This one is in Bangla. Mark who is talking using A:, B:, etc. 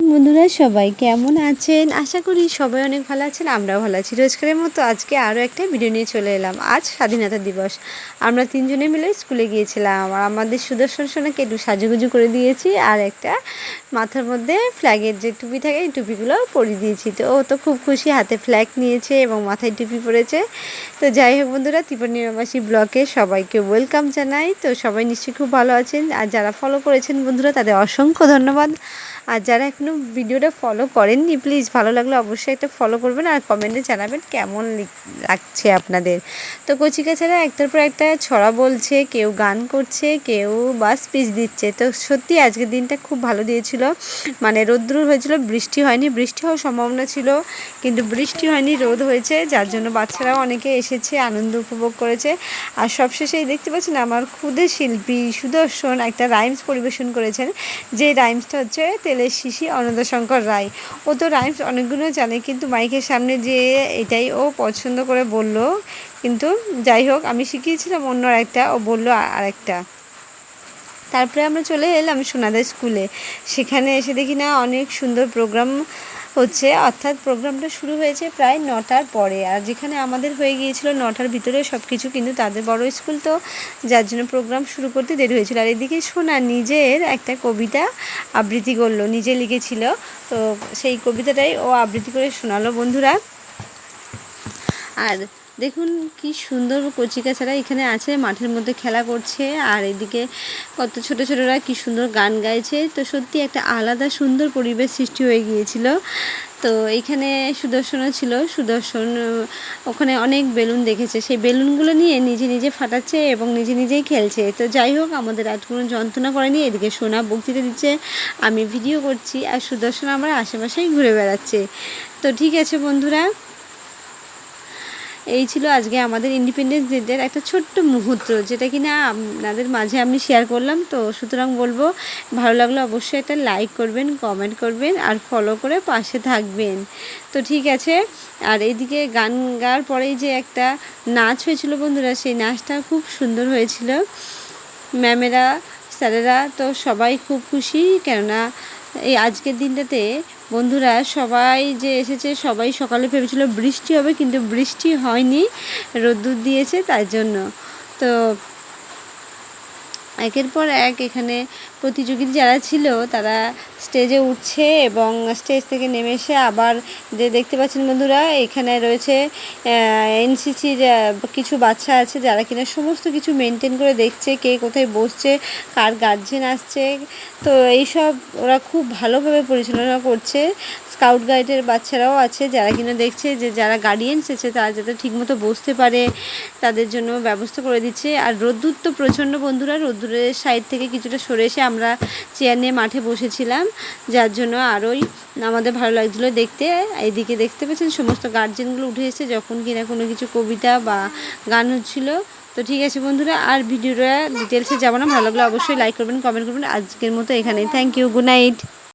A: বন্ধুরা সবাই কেমন আছেন? আশা করি সবাই অনেক ভালো আছেন, আমরাও ভালো আছি। রোজকারের মতো আজকে আরও একটা ভিডিও নিয়ে চলে এলাম। আজ স্বাধীনতা দিবস। আমরা তিনজনে মিলে স্কুলে গিয়েছিলাম আর আমাদের সুদর্শন সোনাকে একটু সাজুগুজু করে দিয়েছি আর একটা মাথার মধ্যে ফ্ল্যাগের যে টুপি থাকে এই টুপিগুলো পরিয়ে দিয়েছি। তো ও তো খুব খুশি, হাতে ফ্ল্যাগ নিয়েছে এবং মাথায় টুপি পরেছে। তো যাই হোক বন্ধুরা, ত্রিপুরাবাসী ব্লকে সবাইকে ওয়েলকাম জানাই। তো সবাই নিশ্চয়ই খুব ভালো আছেন আর যারা ফলো করেছেন বন্ধুরা তাদের অসংখ্য ধন্যবাদ। আর যারা এখনও ভিডিওটা ফলো করেননি প্লিজ ভালো লাগলে অবশ্যই একটা ফলো করবেন আর কমেন্টে জানাবেন কেমন লাগছে আপনাদের। তো কচিকাছাড়া একটার পর একটা ছড়া বলছে, কেউ গান করছে, কেউ বা স্পিচ দিচ্ছে। তো সত্যি আজকের দিনটা খুব ভালো দিয়েছিল, মানে রোদ্র হয়েছিল, বৃষ্টি হয়নি। বৃষ্টি হওয়ার সম্ভাবনা ছিল কিন্তু বৃষ্টি হয়নি, রোদ হয়েছে, যার জন্য বাচ্চারাও অনেকে এসেছে, আনন্দ উপভোগ করেছে। আর সবশেষেই দেখতে পাচ্ছেন আমার ক্ষুদে শিল্পী সুদর্শন একটা রাইমস পরিবেশন করেছেন, যে রাইমসটা হচ্ছে তেলের শিশি অনন্তশঙ্কর রায়। ও তো রাইমস অনেকগুলো জানে কিন্তু মাইকের সামনে যে এটাই ও পছন্দ করে বলল। কিন্তু যাই হোক, আমি শিখিয়েছিলাম অন্য একটা, ও বললো আরেকটা। তারপরে আমরা চলে এলাম সোনাদা স্কুলে। সেখানে এসে দেখি না অনেক সুন্দর প্রোগ্রাম হচ্ছে, অর্থাৎ প্রোগ্রামটা শুরু হয়েছে প্রায় 9টার পরে, আর যেখানে আমাদের হয়ে গিয়েছিল 9টার ভিতরে সব কিছু, কিন্তু তাদের বড় স্কুল তো যার জন্য প্রোগ্রাম শুরু করতে দেরি হয়েছিল। আর এদিকে সোনা নিজের একটা কবিতা আবৃত্তি করলো, নিজে লিখেছিল, তো সেই কবিতাটাই ও আবৃত্তি করে শোনালো বন্ধুরা। আর দেখুন কি সুন্দর কচিকাছাড়া এখানে আছে, মাঠের মধ্যে খেলা করছে আর এদিকে কত ছোট ছোটরা কি সুন্দর গান গাইছে। তো সত্যি একটা আলাদা সুন্দর পরিবেশ সৃষ্টি হয়ে গিয়েছিল। তো এইখানে সুদর্শনও ছিল, সুদর্শন ওখানে অনেক বেলুন দেখেছে, সেই বেলুনগুলো নিয়ে নিজে নিজে ফাটাচ্ছে এবং নিজে নিজেই খেলছে। তো যাই হোক, আমাদের আজ কোনো যন্ত্রণা করেনি। এদিকে সোনা বক্তৃতা দিচ্ছে, আমি ভিডিও করছি, আর সুদর্শন আমার আশেপাশেই ঘুরে বেড়াচ্ছে। তো ঠিক আছে বন্ধুরা, এই ছিল আজকে আমাদের ইন্ডিপেন্ডেন্স ডের একটা ছোট্ট মুহূর্ত, যেটা কিনা আপনাদের মাঝে আমি শেয়ার করলাম। তো সুতরাং বলবো, ভালো লাগলে অবশ্যই একটা লাইক করবেন, কমেন্ট করবেন আর ফলো করে পাশে থাকবেন। তো ঠিক আছে। আর এইদিকে গান গাওয়ার পরেই যে একটা নাচ হয়েছিল বন্ধুরা, সেই নাচটা খুব সুন্দর হয়েছিল। ম্যামেরা, স্যারেরা তো সবাই খুব খুশি, কেননা এই আজকের দিনটাতে বন্ধুরা সবাই যে এসেছে, সবাই সকালে ভেবেছিল বৃষ্টি হবে কিন্তু বৃষ্টি হয়নি, রোদ্দুর দিয়েছে তার জন্য। তো একের পর এক এখানে প্রতিযোগী যারা ছিল তারা স্টেজে উঠছে এবং স্টেজ থেকে নেমে এসে আবার যে দেখতে পাচ্ছেন বন্ধুরা, এখানে রয়েছে এনসিসির কিছু বাচ্চা আছে যারা কিনা সমস্ত কিছু মেনটেন করে দেখছে, কে কোথায় বসছে, কার গার্জেন আসছে। তো এইসব ওরা খুব ভালোভাবে পরিচালনা করছে। স্কাউট গাইডের বাচ্চারাও আছে যারা কিনা দেখছে যে যারা গার্ডিয়ানস আছে তারা যাতে ঠিকমতো বসতে পারে তাদের জন্য ব্যবস্থা করে দিচ্ছে। আর রোদ্দুর তো প্রচণ্ড বন্ধুরা, রোদ্দুরের সাইড থেকে কিছুটা সরে এসে আমরা চেয়ার নিয়ে মাঠে বসেছিলাম, যার জন্য আরোই আমাদের ভালো লাগছিলো দেখতে। এইদিকে দেখতে পাচ্ছেন সমস্ত গার্জেনগুলো উঠে এসেছে যখন কিনা কোনো কিছু কবিতা বা গান হচ্ছিলো। তো ঠিক আছে বন্ধুরা, আর ভিডিওটা ডিটেলসে যাবো না, ভালো লাগলে অবশ্যই লাইক করবেন, কমেন্ট করবেন। আজকের মতো এখানেই, থ্যাংক ইউ, গুড নাইট।